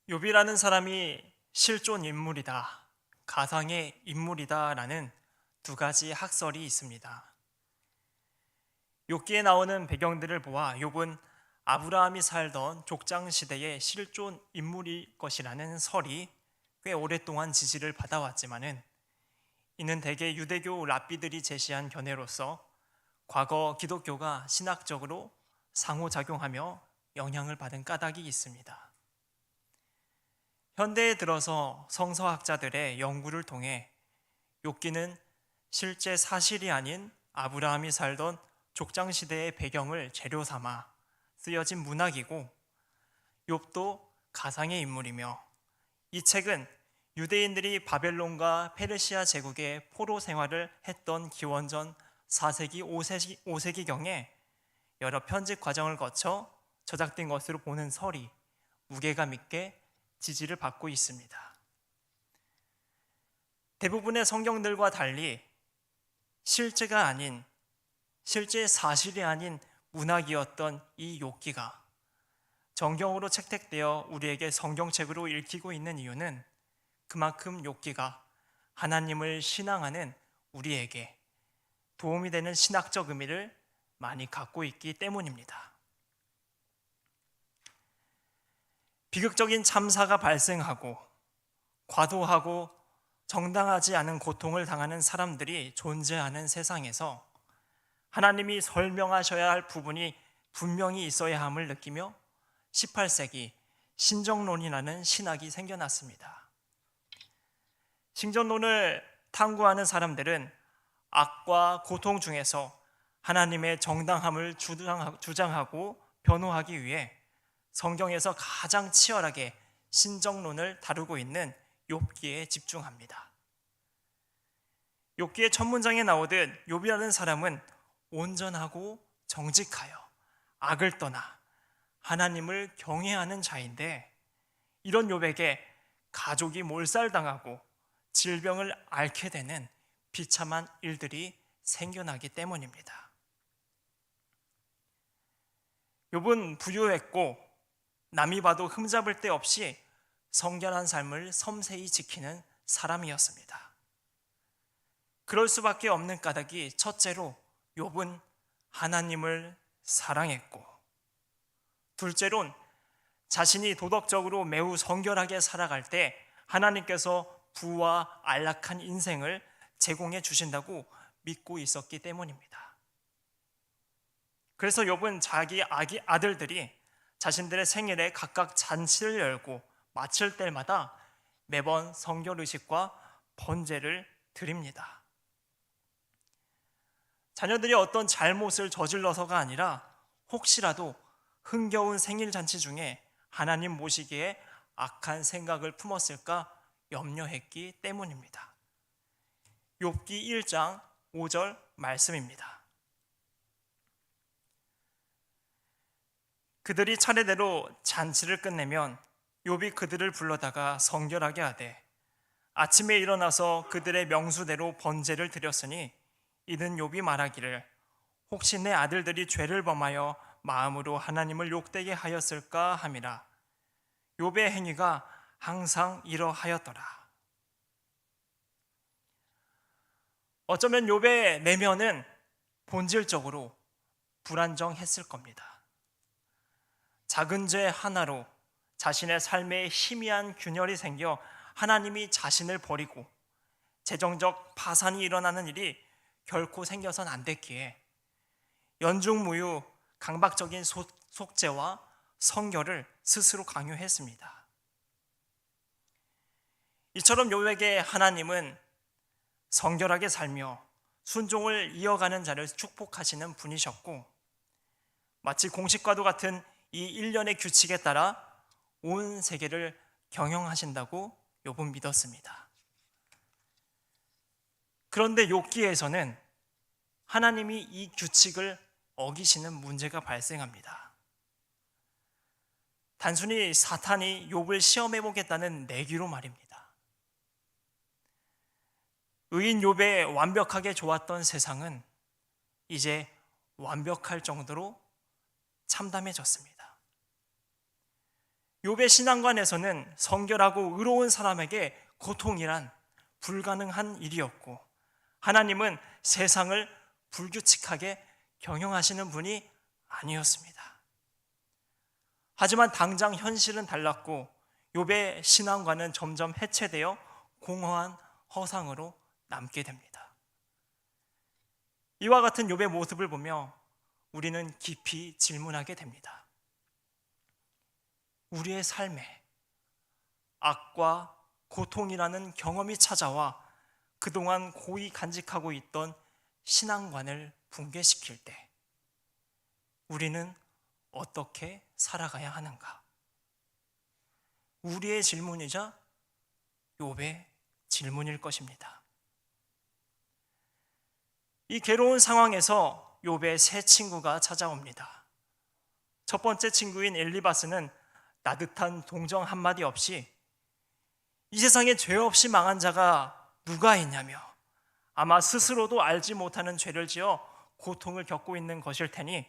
욥이라는 사람이 실존 인물이다, 가상의 인물이다라는 두 가지 학설이 있습니다. 욥기에 나오는 배경들을 보아 욥은 아브라함이 살던 족장 시대의 실존 인물일 것이라는 설이 꽤 오랫동안 지지를 받아왔지만은 이는 대개 유대교 랍비들이 제시한 견해로서 과거 기독교가 신학적으로 상호작용하며 영향을 받은 까닭이 있습니다. 현대에 들어서 성서학자들의 연구를 통해 욥기는 실제 사실이 아닌 아브라함이 살던 족장 시대의 배경을 재료 삼아 쓰여진 문학이고, 욥도 가상의 인물이며 이 책은 유대인들이 바벨론과 페르시아 제국의 포로 생활을 했던 기원전 4세기, 5세기경에 여러 편집 과정을 거쳐 저작된 것으로 보는 설이 무게감 있게 지지를 받고 있습니다. 대부분의 성경들과 달리 실제 사실이 아닌 문학이었던 이 욥기가 정경으로 채택되어 우리에게 성경책으로 읽히고 있는 이유는 그만큼 욥기가 하나님을 신앙하는 우리에게 도움이 되는 신학적 의미를 많이 갖고 있기 때문입니다. 비극적인 참사가 발생하고 과도하고 정당하지 않은 고통을 당하는 사람들이 존재하는 세상에서 하나님이 설명하셔야 할 부분이 분명히 있어야 함을 느끼며 18세기 신정론이라는 신학이 생겨났습니다. 신정론을 탐구하는 사람들은 악과 고통 중에서 하나님의 정당함을 주장하고 변호하기 위해 성경에서 가장 치열하게 신정론을 다루고 있는 욥기에 집중합니다. 욥기의 첫 문장에 나오듯 욥이라는 사람은 온전하고 정직하여 악을 떠나 하나님을 경외하는 자인데, 이런 욥에게 가족이 몰살당하고 질병을 앓게 되는 비참한 일들이 생겨나기 때문입니다. 욥은 부유했고 남이 봐도 흠잡을 데 없이 성결한 삶을 섬세히 지키는 사람이었습니다. 그럴 수밖에 없는 까닭이, 첫째로 욥은 하나님을 사랑했고, 둘째론 자신이 도덕적으로 매우 성결하게 살아갈 때 하나님께서 부와 안락한 인생을 제공해 주신다고 믿고 있었기 때문입니다. 그래서 욥은 자기 아들들이 자신들의 생일에 각각 잔치를 열고 마칠 때마다 매번 성결의식과 번제를 드립니다. 자녀들이 어떤 잘못을 저질러서가 아니라 혹시라도 흥겨운 생일잔치 중에 하나님 모시기에 악한 생각을 품었을까 염려했기 때문입니다. 욥기 1장 5절 말씀입니다. 그들이 차례대로 잔치를 끝내면 욥이 그들을 불러다가 성결하게 하되 아침에 일어나서 그들의 명수대로 번제를 드렸으니, 이는 욥이 말하기를 혹시 내 아들들이 죄를 범하여 마음으로 하나님을 욕되게 하였을까 함이라. 욥의 행위가 항상 이러하였더라. 어쩌면 욥의 내면은 본질적으로 불안정했을 겁니다. 작은 죄 하나로 자신의 삶에 희미한 균열이 생겨 하나님이 자신을 버리고 재정적 파산이 일어나는 일이 결코 생겨선 안 됐기에 연중무휴 강박적인 속죄와 성결을 스스로 강요했습니다. 이처럼 욥에게 하나님은 성결하게 살며 순종을 이어가는 자를 축복하시는 분이셨고, 마치 공식과도 같은 이 일련의 규칙에 따라 온 세계를 경영하신다고 욥은 믿었습니다. 그런데 욥기에서는 하나님이 이 규칙을 어기시는 문제가 발생합니다. 단순히 사탄이 욥을 시험해 보겠다는 내기로 말입니다. 의인 욥의 완벽하게 좋았던 세상은 이제 완벽할 정도로 참담해졌습니다. 욥의 신앙관에서는 성결하고 의로운 사람에게 고통이란 불가능한 일이었고, 하나님은 세상을 불규칙하게 경영하시는 분이 아니었습니다. 하지만 당장 현실은 달랐고 욥의 신앙관은 점점 해체되어 공허한 허상으로 남게 됩니다. 이와 같은 욥의 모습을 보며 우리는 깊이 질문하게 됩니다. 우리의 삶에 악과 고통이라는 경험이 찾아와 그동안 고이 간직하고 있던 신앙관을 붕괴시킬 때 우리는 어떻게 살아가야 하는가? 우리의 질문이자 욥의 질문일 것입니다. 이 괴로운 상황에서 욥의 세 친구가 찾아옵니다. 첫 번째 친구인 엘리바스는 따뜻한 동정 한마디 없이 이 세상에 죄 없이 망한 자가 누가 있냐며 아마 스스로도 알지 못하는 죄를 지어 고통을 겪고 있는 것일 테니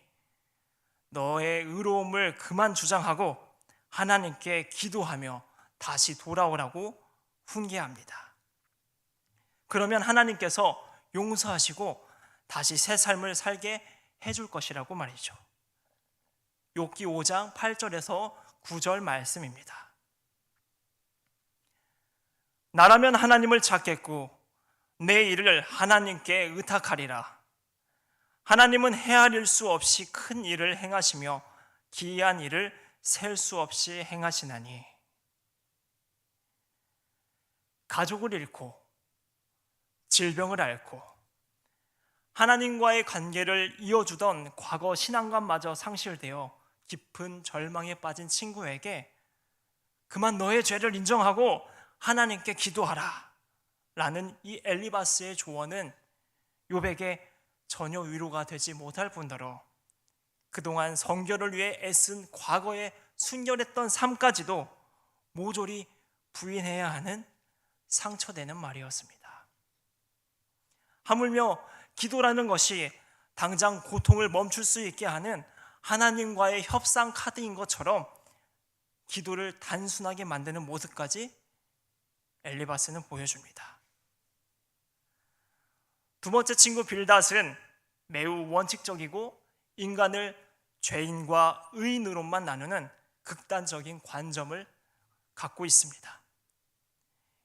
너의 의로움을 그만 주장하고 하나님께 기도하며 다시 돌아오라고 훈계합니다. 그러면 하나님께서 용서하시고 다시 새 삶을 살게 해줄 것이라고 말이죠. 욥기 5장 8절에서 9절 말씀입니다. 나라면 하나님을 찾겠고 내 일을 하나님께 의탁하리라. 하나님은 헤아릴 수 없이 큰 일을 행하시며 기이한 일을 셀 수 없이 행하시나니. 가족을 잃고 질병을 앓고 하나님과의 관계를 이어주던 과거 신앙관마저 상실되어 깊은 절망에 빠진 친구에게 그만 너의 죄를 인정하고 하나님께 기도하라 라는 이 엘리바스의 조언은 욥에게 전혀 위로가 되지 못할 뿐더러 그동안 성결을 위해 애쓴 과거의 순결했던 삶까지도 모조리 부인해야 하는 상처되는 말이었습니다. 하물며 기도라는 것이 당장 고통을 멈출 수 있게 하는 하나님과의 협상 카드인 것처럼 기도를 단순하게 만드는 모습까지 엘리바스는 보여줍니다. 두 번째 친구 빌닷은 매우 원칙적이고 인간을 죄인과 의인으로만 나누는 극단적인 관점을 갖고 있습니다.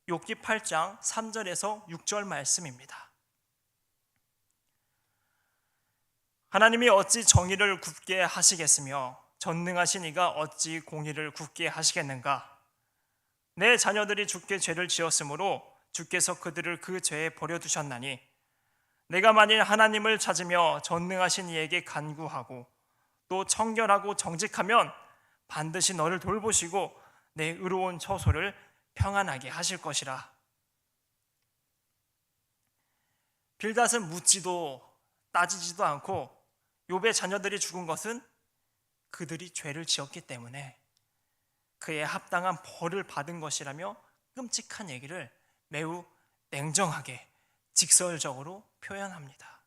욥기 8장 3절에서 6절 말씀입니다. 하나님이 어찌 정의를 굽게 하시겠으며 전능하신 이가 어찌 공의를 굽게 하시겠는가? 내 자녀들이 주께 죄를 지었으므로 주께서 그들을 그 죄에 버려두셨나니 내가 만일 하나님을 찾으며 전능하신 이에게 간구하고 또 청결하고 정직하면 반드시 너를 돌보시고 내 의로운 처소를 평안하게 하실 것이라. 빌닷은 묻지도 따지지도 않고 욥의 자녀들이 죽은 것은 그들이 죄를 지었기 때문에 그에 합당한 벌을 받은 것이라며 끔찍한 얘기를 매우 냉정하게 직설적으로 표현합니다.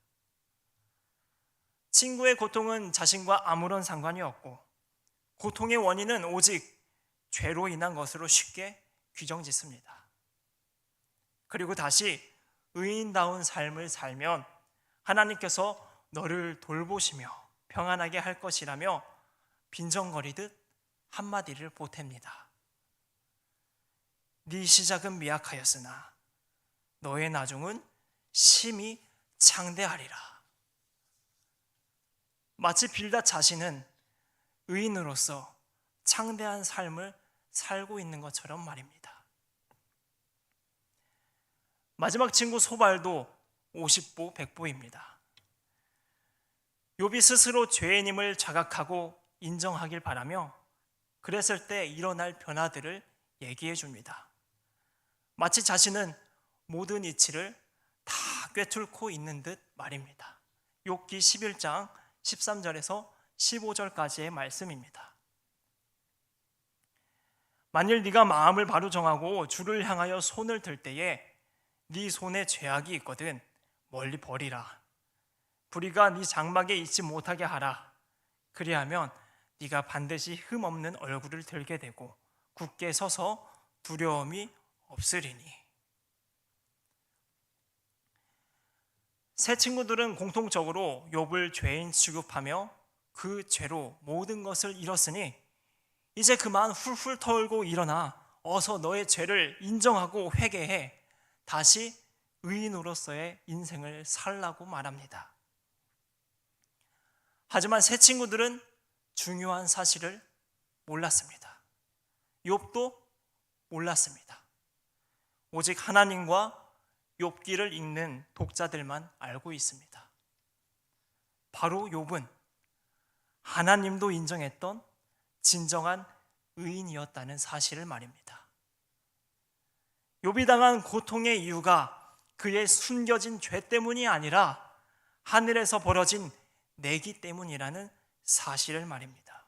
친구의 고통은 자신과 아무런 상관이 없고 고통의 원인은 오직 죄로 인한 것으로 쉽게 규정짓습니다. 그리고 다시 의인다운 삶을 살면 하나님께서 너를 돌보시며 평안하게 할 것이라며 빈정거리듯 한마디를 보탭니다. 네 시작은 미약하였으나 너의 나중은 심히 창대하리라. 마치 빌닷 자신은 의인으로서 창대한 삶을 살고 있는 것처럼 말입니다. 마지막 친구 소발도 50보 100보입니다. 욥이 스스로 죄인임을 자각하고 인정하길 바라며 그랬을 때 일어날 변화들을 얘기해 줍니다. 마치 자신은 모든 이치를 다 꿰뚫고 있는 듯 말입니다. 욥기 11장 13절에서 15절까지의 말씀입니다. 만일 네가 마음을 바로 정하고 주를 향하여 손을 들 때에 네 손에 죄악이 있거든 멀리 버리라. 불의가 네 장막에 있지 못하게 하라. 그리하면 네가 반드시 흠없는 얼굴을 들게 되고 굳게 서서 두려움이 없으리니. 세 친구들은 공통적으로 욥을 죄인 취급하며 그 죄로 모든 것을 잃었으니 이제 그만 훌훌 털고 일어나 어서 너의 죄를 인정하고 회개해 다시 의인으로서의 인생을 살라고 말합니다. 하지만 세 친구들은 중요한 사실을 몰랐습니다. 욥도 몰랐습니다. 오직 하나님과 욥기를 읽는 독자들만 알고 있습니다. 바로 욥은 하나님도 인정했던 진정한 의인이었다는 사실을 말입니다. 욥이 당한 고통의 이유가 그의 숨겨진 죄 때문이 아니라 하늘에서 벌어진 내기 때문이라는 사실을 말입니다.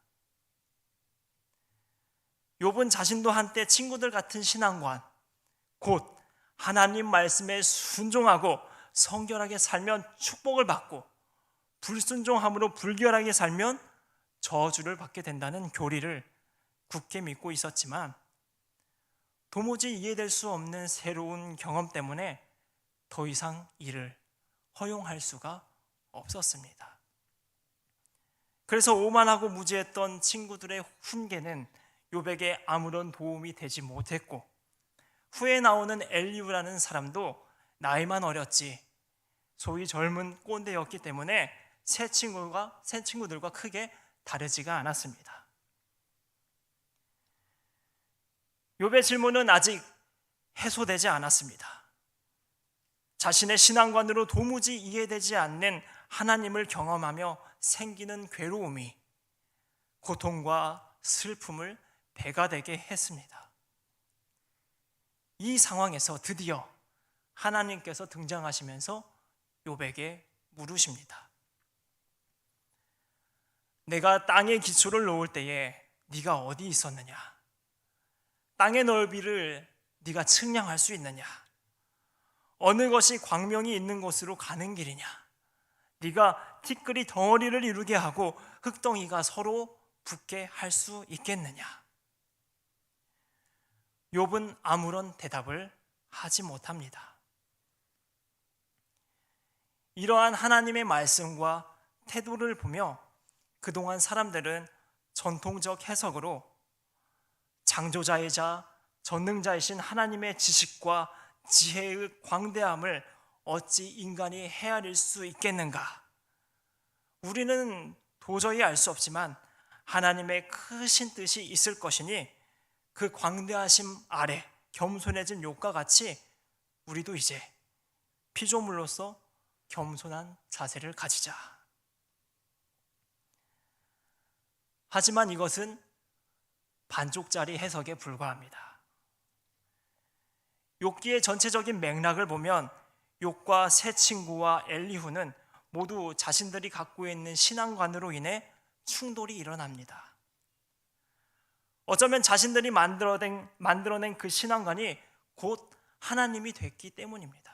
욥은 자신도 한때 친구들 같은 신앙관, 곧 하나님 말씀에 순종하고 성결하게 살면 축복을 받고 불순종함으로 불결하게 살면 저주를 받게 된다는 교리를 굳게 믿고 있었지만 도무지 이해될 수 없는 새로운 경험 때문에 더 이상 이를 허용할 수가 없었습니다. 그래서 오만하고 무지했던 친구들의 훈계는 욥에게 아무런 도움이 되지 못했고 후에 나오는 엘리후라는 사람도 나이만 어렸지 소위 젊은 꼰대였기 때문에 새 친구들과 크게 다르지가 않았습니다. 욥의 질문은 아직 해소되지 않았습니다. 자신의 신앙관으로 도무지 이해되지 않는 하나님을 경험하며 생기는 괴로움이 고통과 슬픔을 배가 되게 했습니다. 이 상황에서 드디어 하나님께서 등장하시면서 욥에게 물으십니다. 내가 땅의 기초를 놓을 때에 네가 어디 있었느냐? 땅의 넓이를 네가 측량할 수 있느냐? 어느 것이 광명이 있는 곳으로 가는 길이냐? 네가 티끌이 덩어리를 이루게 하고 흙덩이가 서로 붙게 할 수 있겠느냐? 욥은 아무런 대답을 하지 못합니다. 이러한 하나님의 말씀과 태도를 보며 그동안 사람들은 전통적 해석으로 창조자이자 전능자이신 하나님의 지식과 지혜의 광대함을 어찌 인간이 헤아릴 수 있겠는가? 우리는 도저히 알 수 없지만 하나님의 크신 뜻이 있을 것이니 그 광대하심 아래 겸손해진 욥과 같이 우리도 이제 피조물로서 겸손한 자세를 가지자. 하지만 이것은 반쪽짜리 해석에 불과합니다. 욥기의 전체적인 맥락을 보면 욥과 세 친구와 엘리후는 모두 자신들이 갖고 있는 신앙관으로 인해 충돌이 일어납니다. 어쩌면 자신들이 만들어낸 그 신앙관이 곧 하나님이 됐기 때문입니다.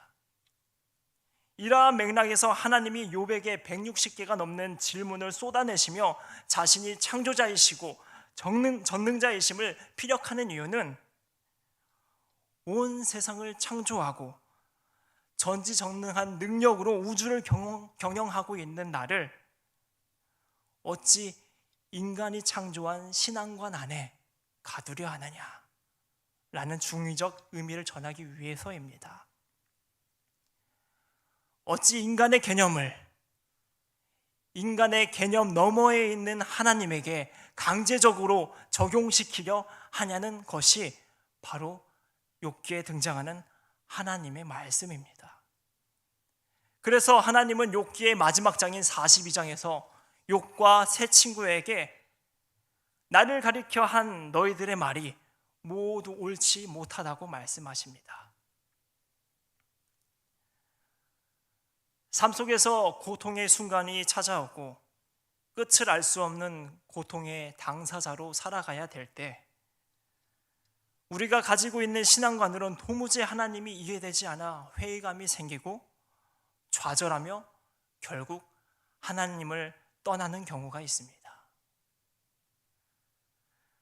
이러한 맥락에서 하나님이 욥에게 160개가 넘는 질문을 쏟아내시며 자신이 창조자이시고 전능자이심을 피력하는 이유는 온 세상을 창조하고 전지전능한 능력으로 우주를 경영하고 있는 나를 어찌 인간이 창조한 신앙관 안에 가두려 하느냐 라는 중의적 의미를 전하기 위해서입니다. 어찌 인간의 개념 너머에 있는 하나님에게 강제적으로 적용시키려 하냐는 것이 바로 욥기에 등장하는 하나님의 말씀입니다. 그래서 하나님은 욥기의 마지막 장인 42장에서 욥과 세 친구에게 나를 가리켜 한 너희들의 말이 모두 옳지 못하다고 말씀하십니다. 삶 속에서 고통의 순간이 찾아오고 끝을 알 수 없는 고통의 당사자로 살아가야 될 때 우리가 가지고 있는 신앙관으로는 도무지 하나님이 이해되지 않아 회의감이 생기고 좌절하며 결국 하나님을 떠나는 경우가 있습니다.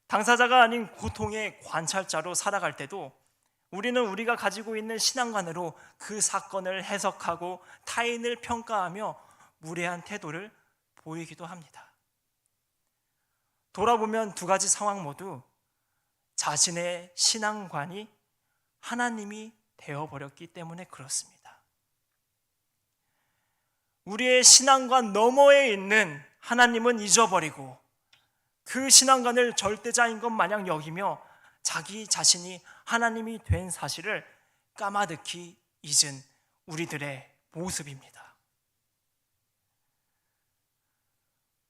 당사자가 아닌 고통의 관찰자로 살아갈 때도 우리는 우리가 가지고 있는 신앙관으로 그 사건을 해석하고 타인을 평가하며 무례한 태도를 보이기도 합니다. 돌아보면 두 가지 상황 모두 자신의 신앙관이 하나님이 되어버렸기 때문에 그렇습니다. 우리의 신앙관 너머에 있는 하나님은 잊어버리고 그 신앙관을 절대자인 것 마냥 여기며 자기 자신이 하나님이 된 사실을 까마득히 잊은 우리들의 모습입니다.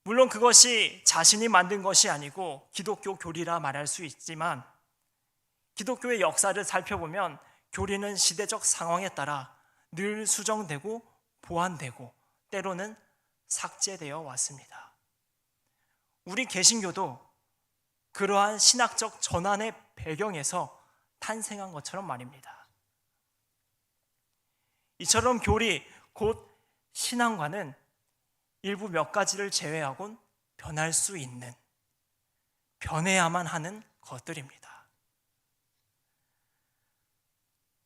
물론 그것이 자신이 만든 것이 아니고 기독교 교리라 말할 수 있지만 기독교의 역사를 살펴보면 교리는 시대적 상황에 따라 늘 수정되고 보완되고 때로는 삭제되어 왔습니다. 우리 개신교도 그러한 신학적 전환의 배경에서 탄생한 것처럼 말입니다. 이처럼 교리, 곧 신앙과는 일부 몇 가지를 제외하곤 변할 수 있는, 변해야만 하는 것들입니다.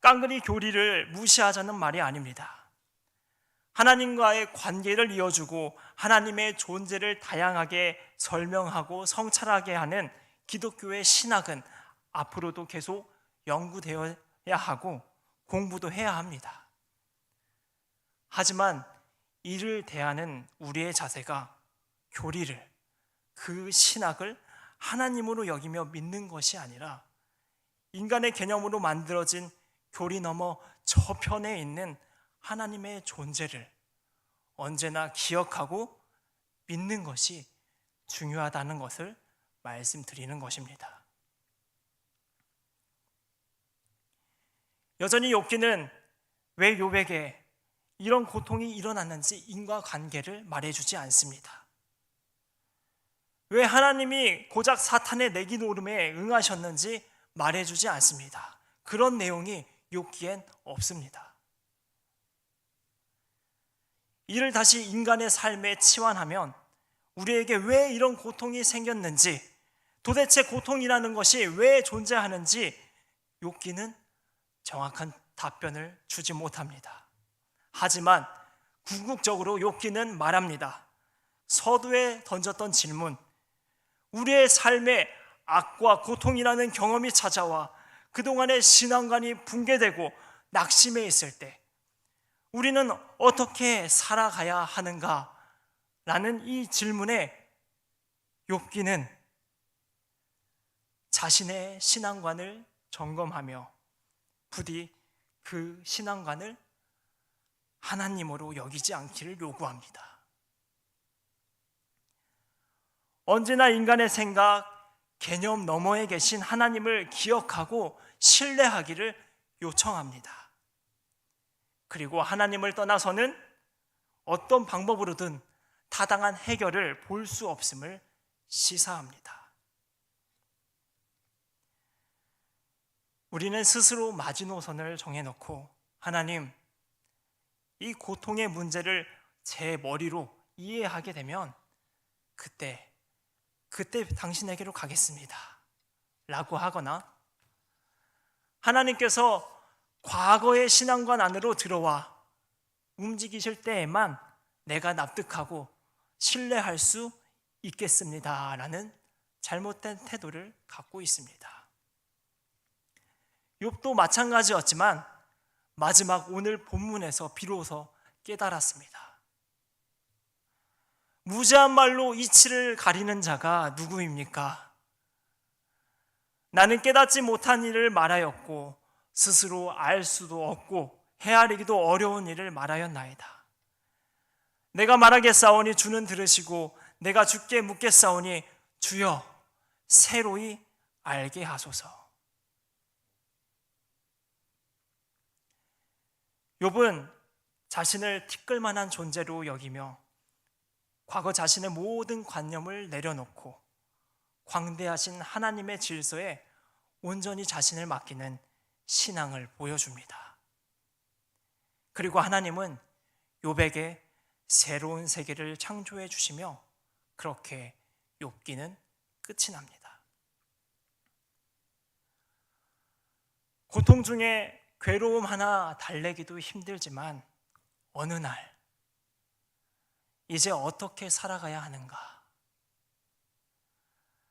깡그리 교리를 무시하자는 말이 아닙니다. 하나님과의 관계를 이어주고 하나님의 존재를 다양하게 설명하고 성찰하게 하는 기독교의 신학은 앞으로도 계속 연구되어야 하고 공부도 해야 합니다. 하지만 이를 대하는 우리의 자세가 교리를, 그 신학을 하나님으로 여기며 믿는 것이 아니라 인간의 개념으로 만들어진 교리 너머 저편에 있는 하나님의 존재를 언제나 기억하고 믿는 것이 중요하다는 것을 말씀드리는 것입니다. 여전히 욥기는 왜 욥에게 이런 고통이 일어났는지 인과관계를 말해주지 않습니다. 왜 하나님이 고작 사탄의 내기 노름에 응하셨는지 말해주지 않습니다. 그런 내용이 욥기엔 없습니다. 이를 다시 인간의 삶에 치환하면 우리에게 왜 이런 고통이 생겼는지, 도대체 고통이라는 것이 왜 존재하는지 욥기는 정확한 답변을 주지 못합니다. 하지만 궁극적으로 욥기는 말합니다. 서두에 던졌던 질문, 우리의 삶에 악과 고통이라는 경험이 찾아와 그동안의 신앙관이 붕괴되고 낙심해 있을 때 우리는 어떻게 살아가야 하는가? 라는 이 질문에 욥기는 자신의 신앙관을 점검하며 부디 그 신앙관을 하나님으로 여기지 않기를 요구합니다. 언제나 인간의 생각, 개념 너머에 계신 하나님을 기억하고 신뢰하기를 요청합니다. 그리고 하나님을 떠나서는 어떤 방법으로든 타당한 해결을 볼 수 없음을 시사합니다. 우리는 스스로 마지노선을 정해놓고 하나님, 이 고통의 문제를 제 머리로 이해하게 되면 그때 당신에게로 가겠습니다 라고 하거나 하나님께서 과거의 신앙관 안으로 들어와 움직이실 때에만 내가 납득하고 신뢰할 수 있겠습니다 라는 잘못된 태도를 갖고 있습니다. 욥도 마찬가지였지만 마지막 오늘 본문에서 비로소 깨달았습니다. 무지한 말로 이치를 가리는 자가 누구입니까? 나는 깨닫지 못한 일을 말하였고 스스로 알 수도 없고 헤아리기도 어려운 일을 말하였나이다. 내가 말하겠사오니 주는 들으시고 내가 주께 묻겠사오니 주여 새로이 알게 하소서. 욥은 자신을 티끌만한 존재로 여기며 과거 자신의 모든 관념을 내려놓고 광대하신 하나님의 질서에 온전히 자신을 맡기는 신앙을 보여줍니다. 그리고 하나님은 욥에게 새로운 세계를 창조해 주시며 그렇게 욥기는 끝이 납니다. 고통 중에 괴로움 하나 달래기도 힘들지만 어느 날 이제 어떻게 살아가야 하는가?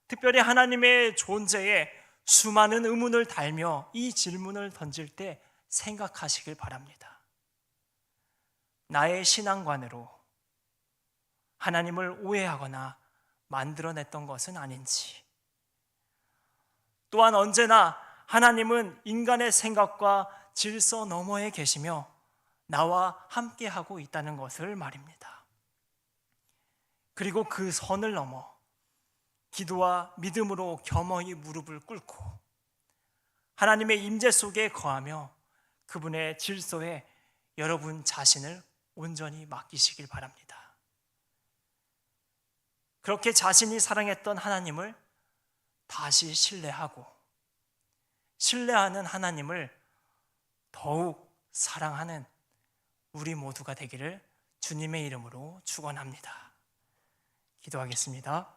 특별히 하나님의 존재에 수많은 의문을 달며 이 질문을 던질 때 생각하시길 바랍니다. 나의 신앙관으로 하나님을 오해하거나 만들어냈던 것은 아닌지, 또한 언제나 하나님은 인간의 생각과 질서 너머에 계시며 나와 함께하고 있다는 것을 말입니다. 그리고 그 선을 넘어 기도와 믿음으로 겸허히 무릎을 꿇고 하나님의 임재 속에 거하며 그분의 질서에 여러분 자신을 온전히 맡기시길 바랍니다. 그렇게 자신이 사랑했던 하나님을 다시 신뢰하고 신뢰하는 하나님을 더욱 사랑하는 우리 모두가 되기를 주님의 이름으로 축원합니다. 기도하겠습니다.